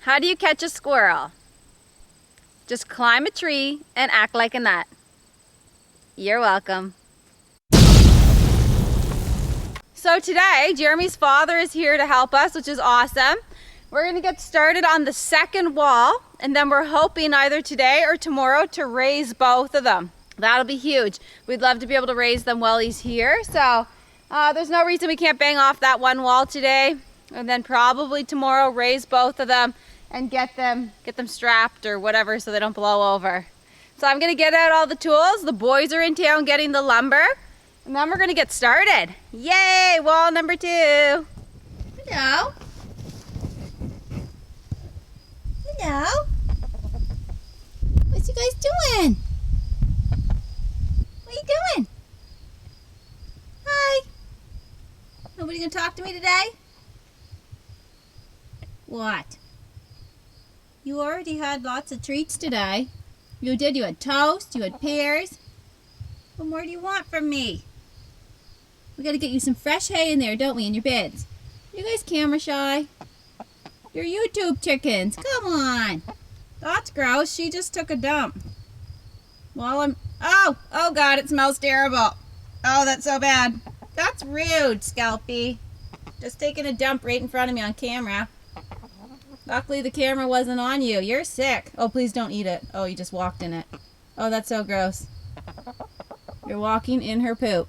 How do you catch a squirrel? Just climb a tree and act like a nut. You're welcome. So today, Jeremy's father is here to help us, which is awesome. We're gonna get started on the second wall, and then we're hoping either today or tomorrow to raise both of them. That'll be huge. We'd love to be able to raise them while he's here. So there's no reason we can't bang off that one wall today, and then probably tomorrow raise both of them and get them strapped or whatever so they don't blow over. So I'm gonna get out all the tools. The boys are in town getting the lumber, and then we're gonna get started. Yay, wall number 2. Hello. Hello. What you guys doing? What are you doing? Hi. Nobody gonna talk to me today? What? You already had lots of treats today. You did. You had toast, you had pears. What more do you want from me? We gotta get you some fresh hay in there, don't we, in your beds? You guys camera shy? You're YouTube chickens. Come on. That's gross. She just took a dump. While oh God, it smells terrible. Oh, that's so bad. That's rude, Scalpy. Just taking a dump right in front of me on camera. Luckily the camera wasn't on you. You're sick. Oh, please don't eat it. Oh, you just walked in it. Oh, that's so gross. You're walking in her poop.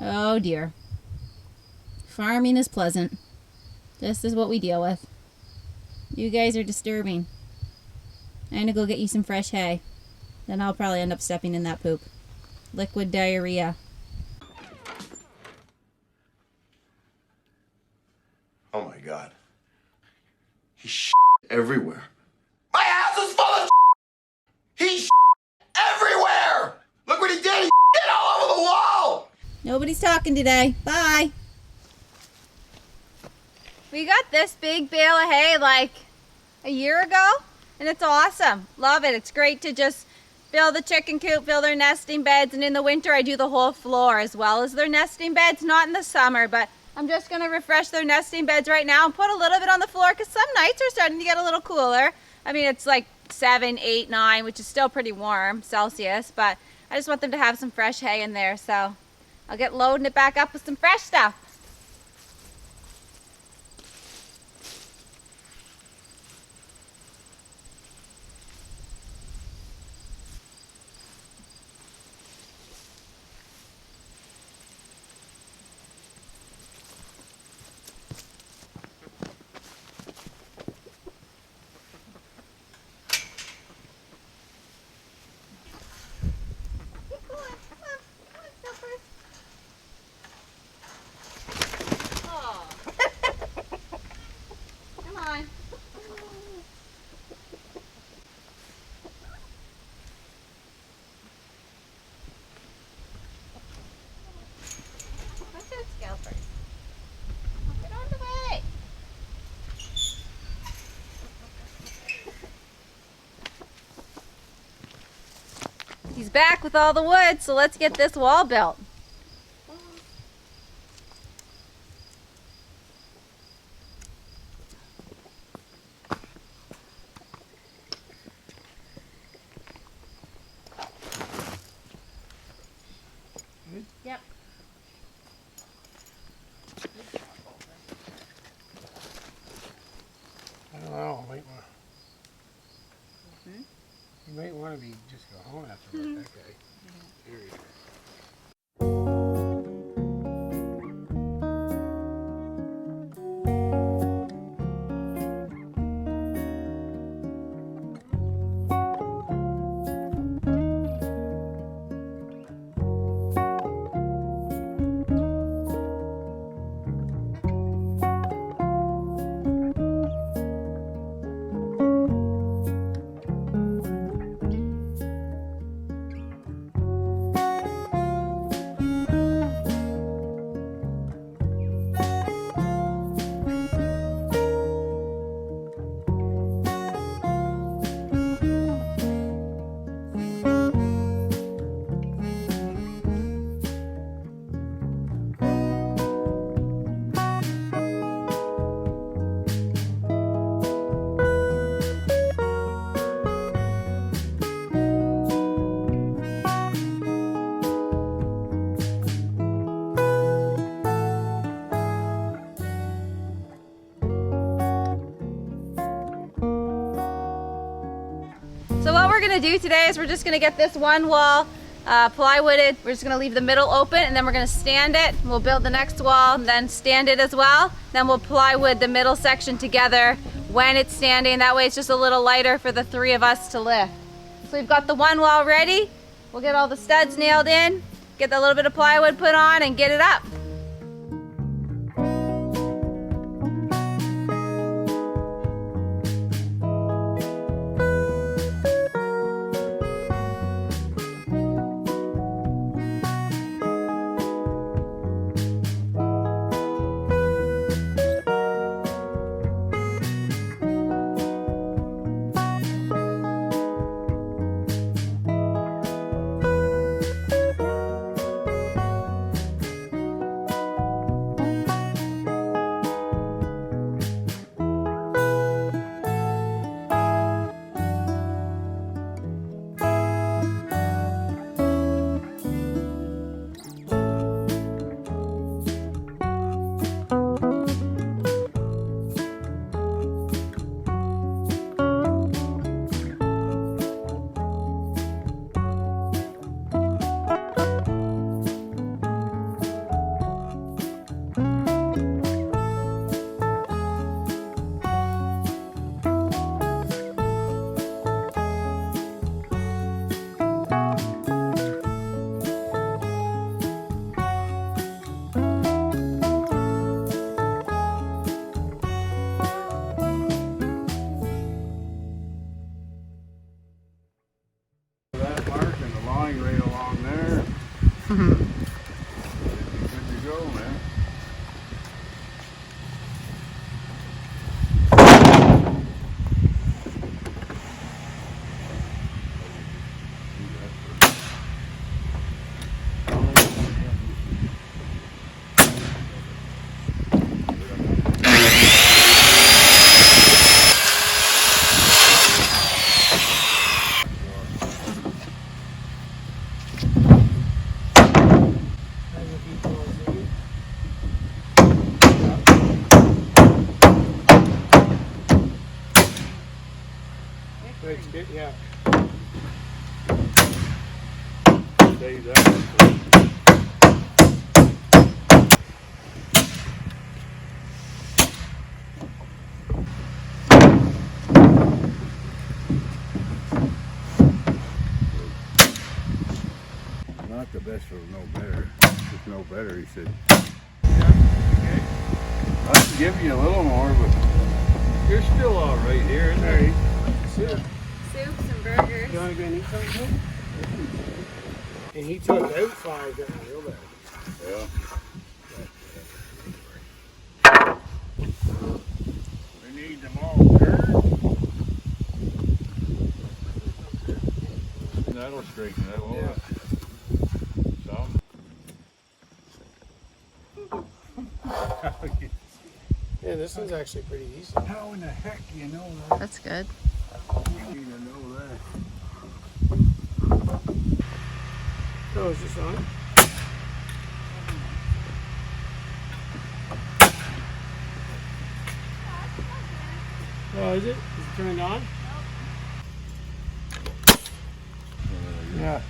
Oh dear. Farming is pleasant. This is what we deal with. You guys are disturbing. I'm gonna go get you some fresh hay. Then I'll probably end up stepping in that poop. Liquid diarrhea. Oh my God. He's shit everywhere. My house is full of shit. He's shit everywhere. Look what he did. He shit all over the wall. Nobody's talking today. Bye. We got this big bale of hay like a year ago, and it's awesome. Love it. It's great to just fill the chicken coop, fill their nesting beds, and in the winter I do the whole floor as well as their nesting beds, not in the summer, but I'm just going to refresh their nesting beds right now and put a little bit on the floor because some nights are starting to get a little cooler. I mean, it's like 7, 8, 9, which is still pretty warm Celsius, but I just want them to have some fresh hay in there, so I'll get loading it back up with some fresh stuff. He's back with all the wood, so let's get this wall built. Yep. I don't know. You might want to be just go home after that guy. Seriously. gonna do today is we're just gonna get this one wall plywooded. We're just gonna leave the middle open, and then we're gonna stand it. We'll build the next wall, and then stand it as well. Then we'll plywood the middle section together when it's standing. That way it's just a little lighter for the 3 of us to lift. So we've got the one wall ready. We'll get all the studs nailed in, get a little bit of plywood put on, and get it up. That mark and the line right along there. Good to go, man. That's good, yeah. Stay that. Not the best for no better. Just no better, he said. Yeah, okay. I can give you a little more, but you're still all right here, isn't there? Soups and burgers. You want to go and eat something? And he took out 5 down real bad. Yeah. We need them all turned. That'll straighten it, won't it? Some. Yeah, this one's actually pretty easy. How in the heck do you know that? That's good. You need to know that. Oh, is this on? Oh, is it? Is it turned on? Yeah.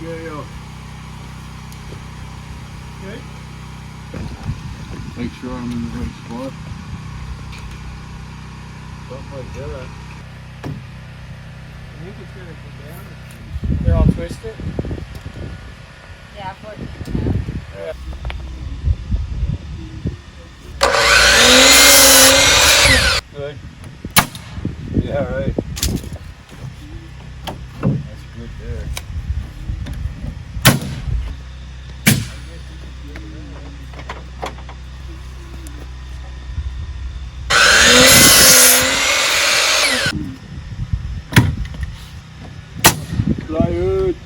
Okay, okay. Make sure I'm in the right spot. Something like that. I think it's gonna come down. They're all twisted? Yeah, 14. Yeah. Good. Yeah, right. That's good there. Plywood.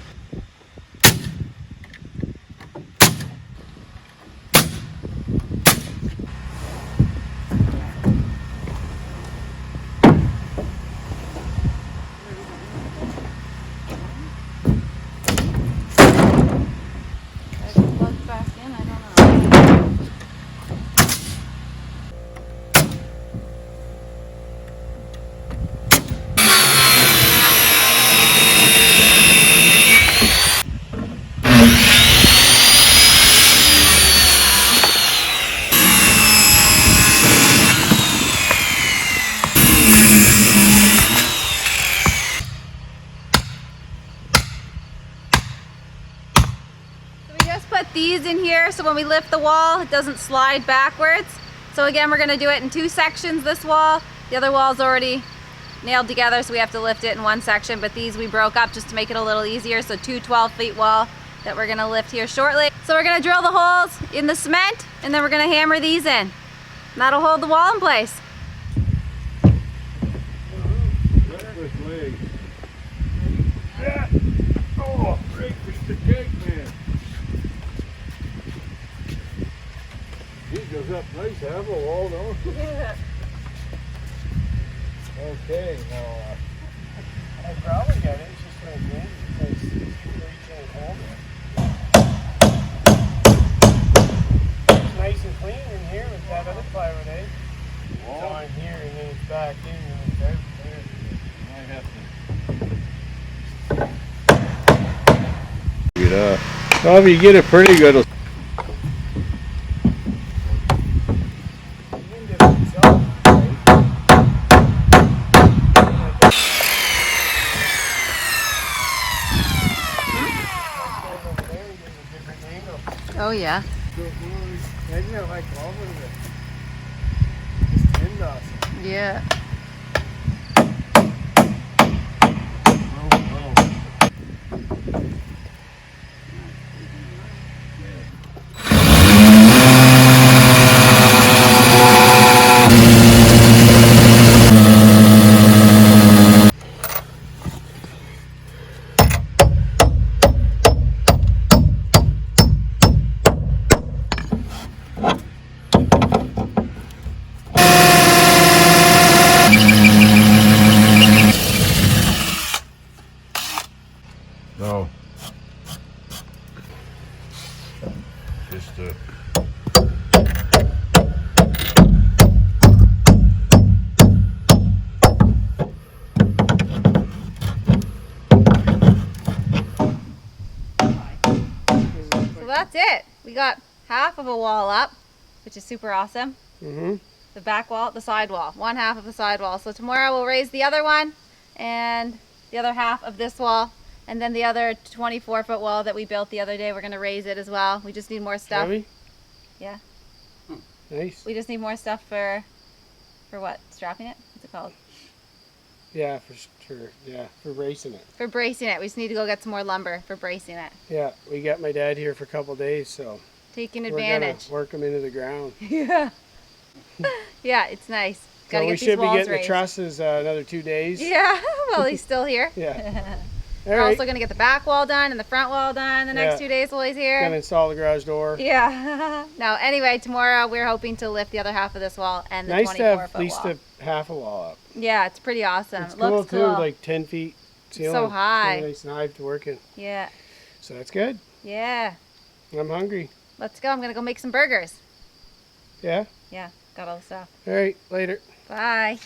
just put these in here so when we lift the wall, it doesn't slide backwards. So again, we're gonna do it in 2 sections, this wall. The other wall's already nailed together, so we have to lift it in 1 section, but these we broke up just to make it a little easier. So 2 12-feet wall that we're gonna lift here shortly. So we're gonna drill the holes in the cement, and then we're gonna hammer these in. And that'll hold the wall in place. Yeah. Oh, great, Mr. CHIPMAN. He goes up nice, have a wall, don't he? Yeah. Okay, now. I probably got it. It's just right there because you can't hold it. It's nice and clean in here with that other plywood, eh? It's on here and then it's back in and it's out there. I have to get up. Well, if you get it pretty good, You can get it yourself, right? Over there, you get a different angle. Oh yeah. Isn't it like all of it? Just end awesome. Yeah. no. Just So that's it. We got half of a wall up, which is super awesome. Mm-hmm. The back wall, the side wall, 1/2 of the side wall. So tomorrow we'll raise the other one and the other half of this wall, and then the other 24-foot wall that we built the other day, we're gonna raise it as well. We just need more stuff. Heavy? Yeah. Nice. We just need more stuff for what? Strapping it? What's it called? Yeah, for bracing it. For bracing it. We just need to go get some more lumber for bracing it. Yeah, we got my dad here for a couple days, so Taking we're advantage. gonna work him into the ground. Yeah. Yeah, it's nice. So Gotta we get these should be walls getting raised. the trusses another 2 days. Yeah, well, he's still here. Yeah. We're All right. also gonna get the back wall done and the front wall done the next Yeah. 2 days while he's here. Gonna install the garage door. Yeah. No, anyway, tomorrow we're hoping to lift the other half of this wall and the Nice to have 24-foot at least wall. a half a wall up. Yeah, it's pretty awesome. It's It cool looks too, cool. like 10 feet ceiling. So high. Really nice and high to work in. Yeah. So that's good. Yeah. I'm hungry. Let's go. I'm gonna go make some burgers. Yeah? Yeah, got all the stuff. All right, later. Bye.